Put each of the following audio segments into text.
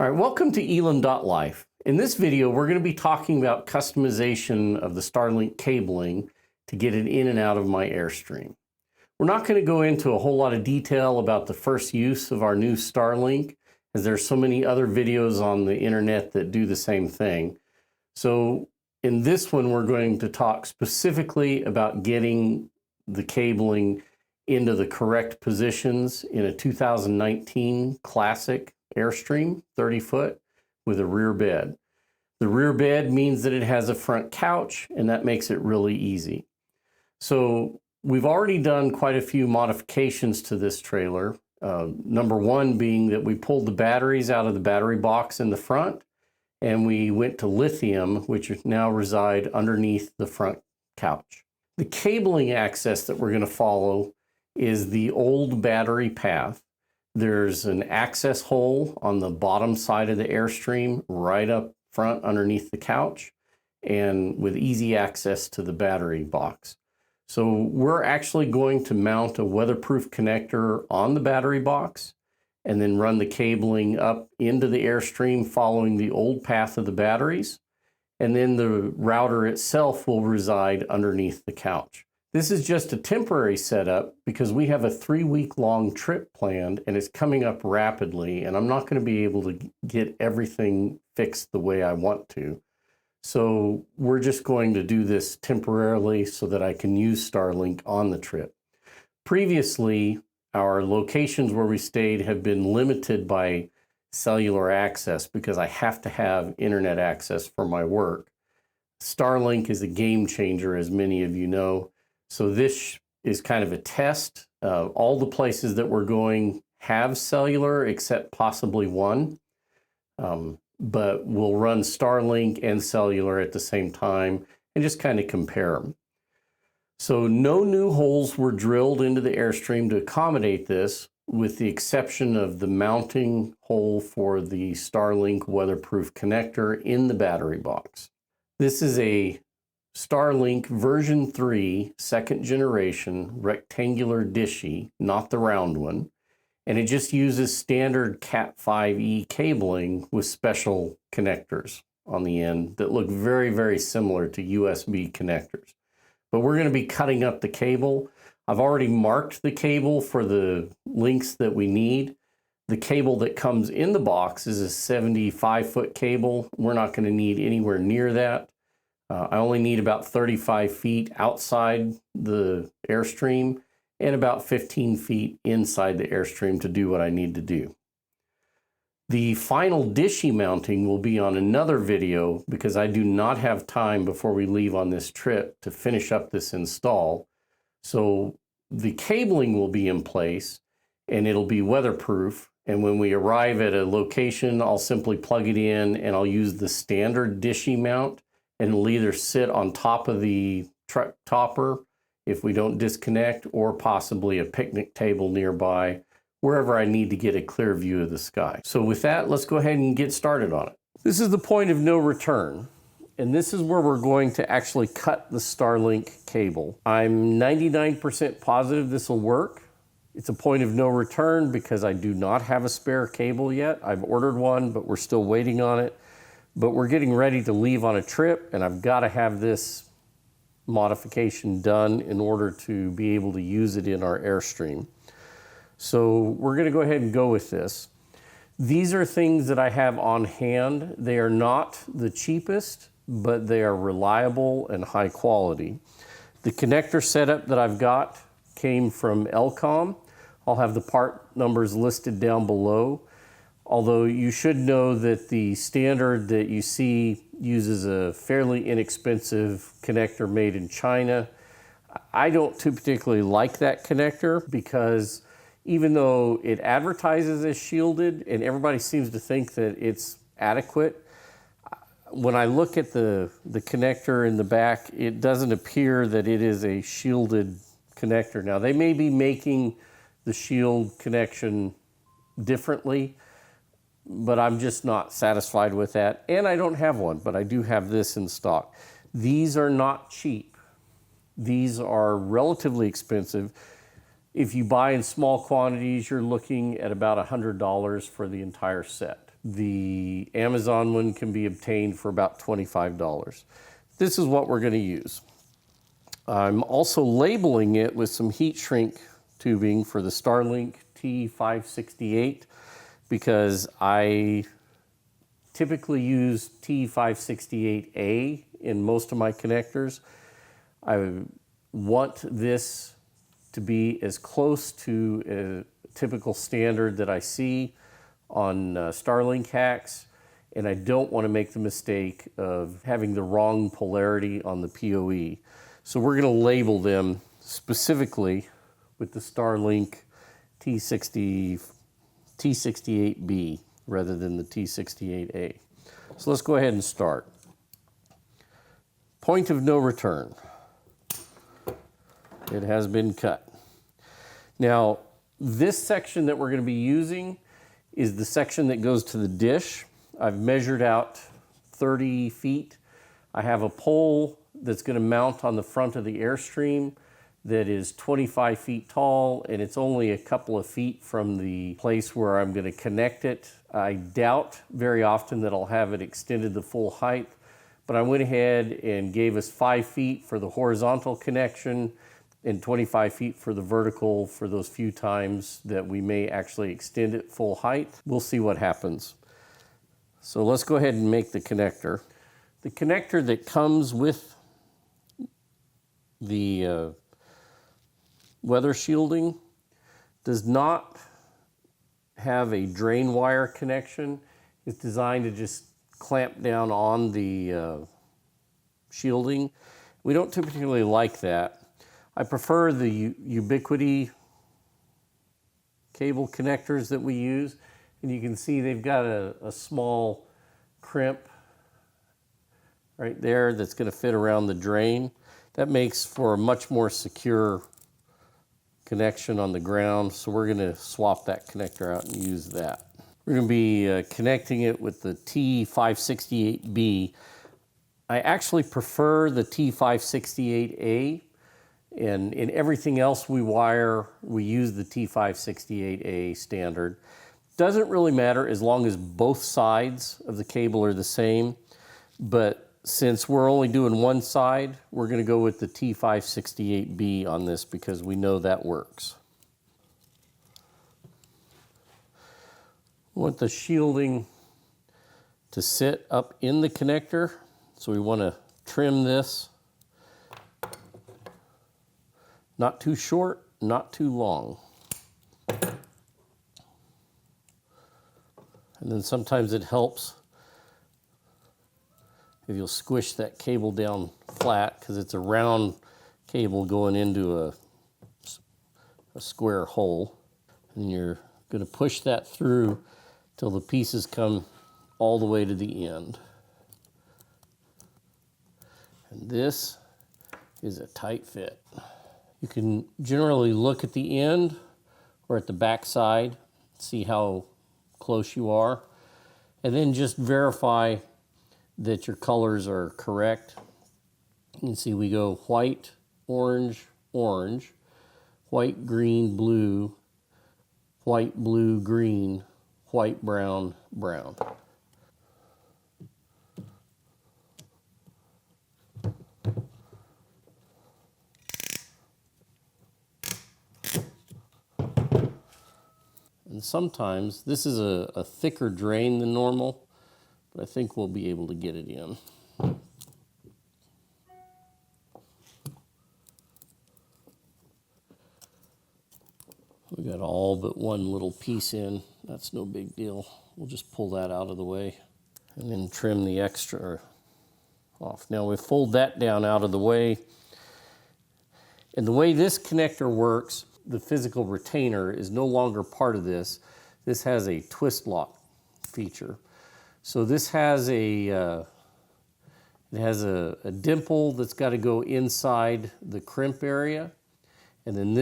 All right, welcome to Elam.life. In this video, we're going to be talking about customization of the Starlink cabling to get it in and out of my Airstream. We're not going to go into a whole lot of detail about the first use of our new Starlink, as there's so many other videos on the internet that do the same thing. So in this one, we're going to talk specifically about getting the cabling into the correct positions in a 2019 Classic Airstream 30-foot with a rear bed. The rear bed means that it has a front couch, and that makes it really easy. So we've already done quite a few modifications to this trailer. Number one being that we pulled the batteries out of the battery box in the front, and we went to lithium, which now reside underneath the front couch. The cabling access that we're going to follow is the old battery path. There's an access hole on the bottom side of the Airstream right up front underneath the couch, and with easy access to the battery box. So we're actually going to mount a weatherproof connector on the battery box and then run the cabling up into the Airstream following the old path of the batteries. And then the router itself will reside underneath the couch. This is just a temporary setup because we have a 3-week-long trip planned and it's coming up rapidly, and I'm not going to be able to get everything fixed the way I want to. So we're just going to do this temporarily so that I can use Starlink on the trip. Previously, our locations where we stayed have been limited by cellular access because I have to have internet access for my work. Starlink is a game changer, as many of you know. So this is kind of a test. All the places that we're going have cellular except possibly one, but we'll run Starlink and cellular at the same time and just kind of compare them. So no new holes were drilled into the Airstream to accommodate this, with the exception of the mounting hole for the Starlink weatherproof connector in the battery box. This is a Starlink version 3 second generation rectangular dishy, not the round one, and it just uses standard Cat5e cabling with special connectors on the end that look very, very similar to USB connectors. But we're going to be cutting up the cable. I've already marked the cable for the lengths that we need. The cable that comes in the box is a 75-foot cable. We're not going to need anywhere near that. I only need about 35 feet outside the Airstream and about 15 feet inside the Airstream to do what I need to do. The final dishy mounting will be on another video because I do not have time before we leave on this trip to finish up this install. So the cabling will be in place and it'll be weatherproof. And when we arrive at a location, I'll simply plug it in and I'll use the standard dishy mount, and it'll either sit on top of the truck topper if we don't disconnect, or possibly a picnic table nearby, wherever I need to get a clear view of the sky. So with that, let's go ahead and get started on it. This is the point of no return, and this is where we're going to actually cut the Starlink cable. I'm 99% positive this will work. It's a point of no return because I do not have a spare cable yet. I've ordered one, but we're still waiting on it. But we're getting ready to leave on a trip, and I've got to have this modification done in order to be able to use it in our Airstream. So we're going to go ahead and go with this. These are things that I have on hand. They are not the cheapest, but they are reliable and high quality. The connector setup that I've got came from Elcom. I'll have the part numbers listed down below. Although you should know that the standard that you see uses a fairly inexpensive connector made in China. I don't too particularly like that connector because even though it advertises as shielded and everybody seems to think that it's adequate, when I look at the connector in the back, it doesn't appear that it is a shielded connector. Now, they may be making the shield connection differently, but I'm just not satisfied with that. And I don't have one, but I do have this in stock. These are not cheap. These are relatively expensive. If you buy in small quantities, you're looking at about $100 for the entire set. The Amazon one can be obtained for about $25. This is what we're going to use. I'm also labeling it with some heat shrink tubing for the Starlink T568 because I typically use T568A in most of my connectors. I want this to be as close to a typical standard that I see on Starlink hacks, and I don't want to make the mistake of having the wrong polarity on the PoE. So we're going to label them specifically with the Starlink T68B rather than the T68A. So let's go ahead and start. Point of no return. It has been cut. Now, this section that we're going to be using is the section that goes to the dish. I've measured out 30 feet. I have a pole that's going to mount on the front of the Airstream that is 25 feet tall, and it's only a couple of feet from the place where I'm going to connect it. I doubt very often that I'll have it extended the full height, but I went ahead and gave us 5 feet for the horizontal connection and 25 feet for the vertical for those few times that we may actually extend it full height. We'll see what happens. So let's go ahead and make the connector. The connector that comes with the weather shielding does not have a drain wire connection. It's designed to just clamp down on the shielding. We don't typically like that. I prefer the Ubiquity cable connectors that we use, and you can see they've got a small crimp right there that's going to fit around the drain. That makes for a much more secure connection on the ground, so we're going to swap that connector out and use that. We're going to be connecting it with the T568B. I actually prefer the T568A, and in everything else we wire, we use the T568A standard. Doesn't really matter as long as both sides of the cable are the same, but since we're only doing one side, we're going to go with the T568B on this because we know that works. We want the shielding to sit up in the connector, so we want to trim this. Not too short, not too long. And then sometimes it helps if you'll squish that cable down flat because it's a round cable going into a square hole. And you're going to push that through till the pieces come all the way to the end. And this is a tight fit. You can generally look at the end or at the back side, see how close you are, and then just verify that your colors are correct. You can see we go white, orange, orange, white, green, blue, white, blue, green, white, brown, brown. And sometimes, this is a thicker drain than normal, but I think we'll be able to get it in. We got all but one little piece in. That's no big deal. We'll just pull that out of the way and then trim the extra off. Now we fold that down out of the way. And the way this connector works, the physical retainer is no longer part of this. This has a twist lock feature. So this has a dimple that's got to go inside the crimp area, and then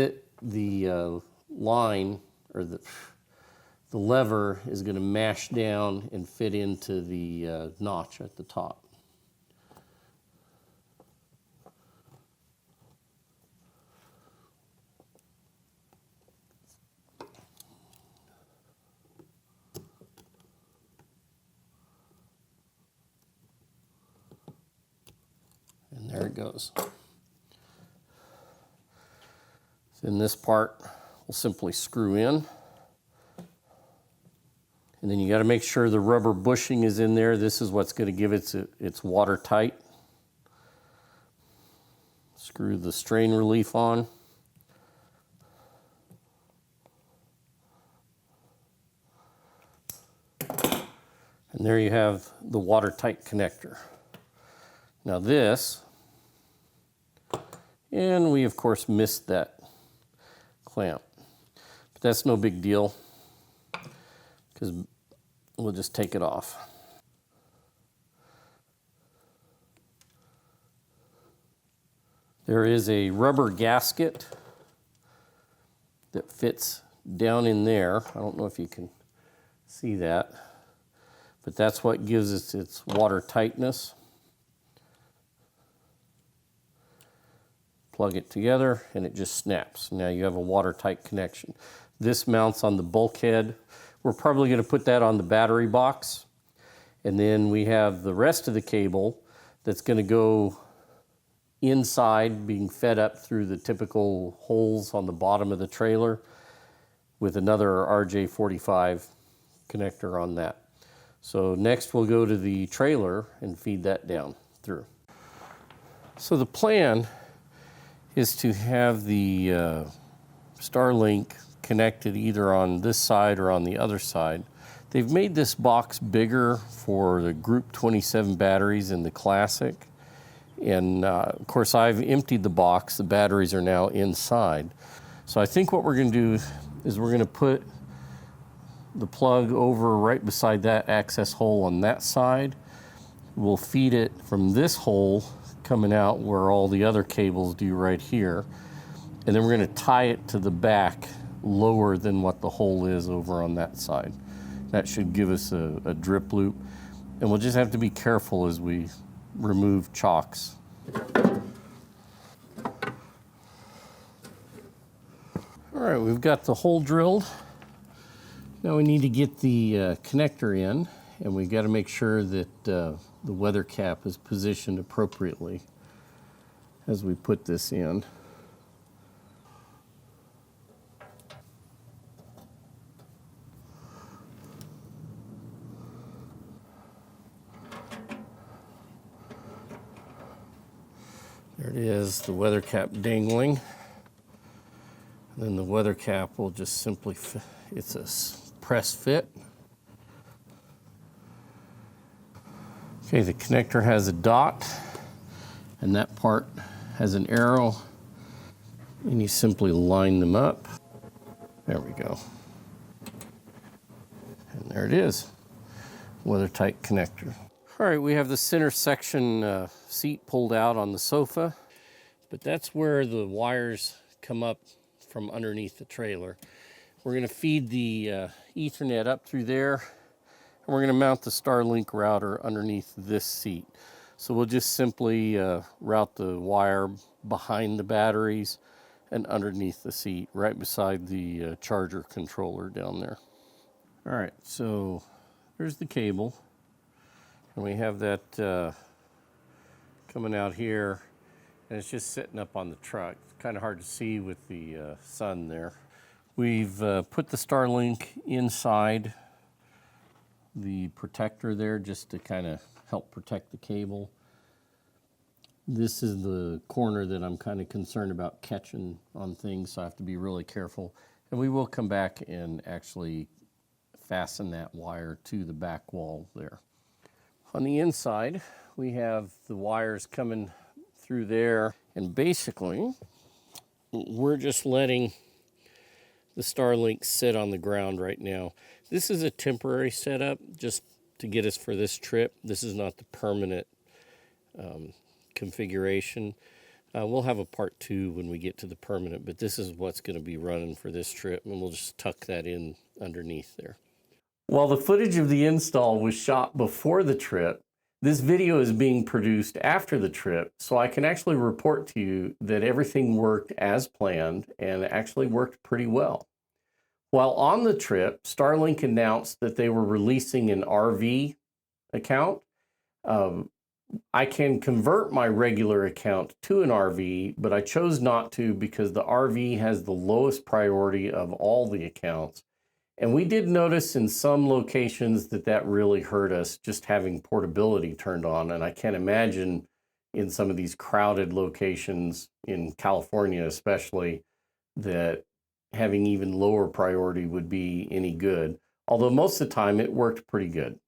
the line or the lever is going to mash down and fit into the notch at the top. goes. Then this part will simply screw in. And then you got to make sure the rubber bushing is in there. This is what's going to give it its watertight. Screw the strain relief on. And there you have the watertight connector. Now this, and we of course missed that clamp, but that's no big deal because we'll just take it off. There is a rubber gasket that fits down in there. I don't know if you can see that, but that's what gives it its water tightness. Plug it together and it just snaps. Now you have a watertight connection. This mounts on the bulkhead. We're probably going to put that on the battery box. And then we have the rest of the cable that's going to go inside, being fed up through the typical holes on the bottom of the trailer with another RJ45 connector on that. So next we'll go to the trailer and feed that down through. So the plan is to have the Starlink connected either on this side or on the other side. They've made this box bigger for the Group 27 batteries in the Classic. And of course I've emptied the box. The batteries are now inside. So I think what we're going to do is we're going to put the plug over right beside that access hole on that side. We'll feed it from this hole coming out where all the other cables do right here. And then we're going to tie it to the back lower than what the hole is over on that side. That should give us a drip loop. And we'll just have to be careful as we remove chocks. All right, we've got the hole drilled. Now we need to get the connector in, and we've got to make sure that the weather cap is positioned appropriately as we put this in. There it is, the weather cap dangling. And then the weather cap will just simply fit. It's a press fit. Okay, the connector has a dot, and that part has an arrow, and you simply line them up. There we go. And there it is, weather-tight connector. All right, we have the center section seat pulled out on the sofa, but that's where the wires come up from underneath the trailer. We're going to feed the Ethernet up through there, and we're going to mount the Starlink router underneath this seat. So we'll just simply route the wire behind the batteries and underneath the seat, right beside the charger controller down there. All right, so there's the cable, and we have that coming out here, and it's just sitting up on the truck. It's kind of hard to see with the sun there. We've put the Starlink inside the protector there just to kind of help protect the cable. This is the corner that I'm kind of concerned about catching on things, so I have to be really careful. And we will come back and actually fasten that wire to the back wall there. On the inside, we have the wires coming through there, and basically we're just letting the Starlink sit on the ground right now. This is a temporary setup just to get us for this trip. This is not the permanent configuration. We'll have a part 2 when we get to the permanent, but this is what's going to be running for this trip, and we'll just tuck that in underneath there. While the footage of the install was shot before the trip, this video is being produced after the trip, so I can actually report to you that everything worked as planned and actually worked pretty well. While on the trip, Starlink announced that they were releasing an RV account. I can convert my regular account to an RV, but I chose not to because the RV has the lowest priority of all the accounts. And we did notice in some locations that that really hurt us, just having portability turned on. And I can't imagine in some of these crowded locations in California especially, that having even lower priority would be any good. Although most of the time it worked pretty good.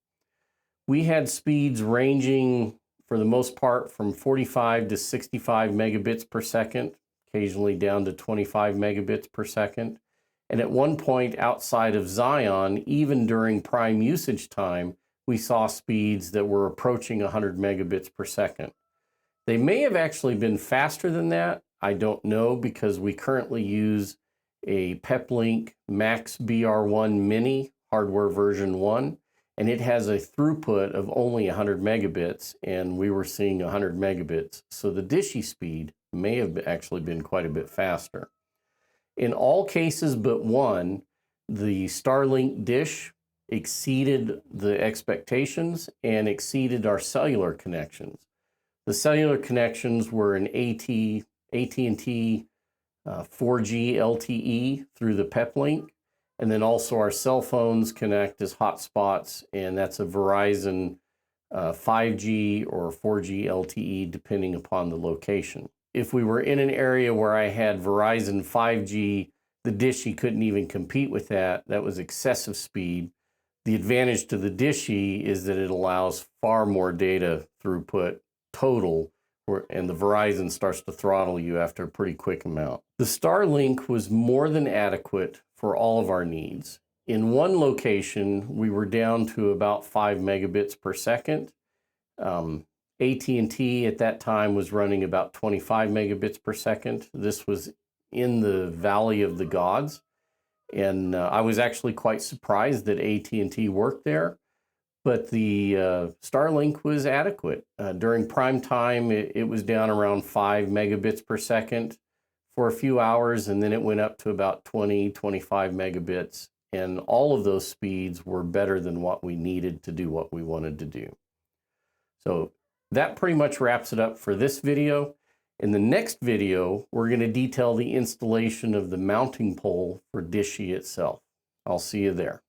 We had speeds ranging for the most part from 45 to 65 megabits per second, occasionally down to 25 megabits per second. And at one point outside of Zion, even during prime usage time, we saw speeds that were approaching 100 megabits per second. They may have actually been faster than that. I don't know, because we currently use a Peplink Max BR1 Mini hardware version 1, and it has a throughput of only 100 megabits, and we were seeing 100 megabits. So the dishy speed may have actually been quite a bit faster. In all cases but one, the Starlink dish exceeded the expectations and exceeded our cellular connections. The cellular connections were an AT&T 4G LTE through the Peplink, and then also our cell phones connect as hotspots, and that's a Verizon 5G or 4G LTE depending upon the location. If we were in an area where I had Verizon 5G, the dishy couldn't even compete with that. That was excessive speed. The advantage to the dishy is that it allows far more data throughput total, and the Verizon starts to throttle you after a pretty quick amount. The Starlink was more than adequate for all of our needs. In one location, we were down to about 5 megabits per second. AT&T at that time was running about 25 megabits per second. This was in the Valley of the Gods. And I was actually quite surprised that AT&T worked there. But the Starlink was adequate. During prime time, it was down around 5 megabits per second for a few hours, and then it went up to about 20, 25 megabits. And all of those speeds were better than what we needed to do what we wanted to do. So that pretty much wraps it up for this video. In the next video, we're going to detail the installation of the mounting pole for dishy itself. I'll see you there.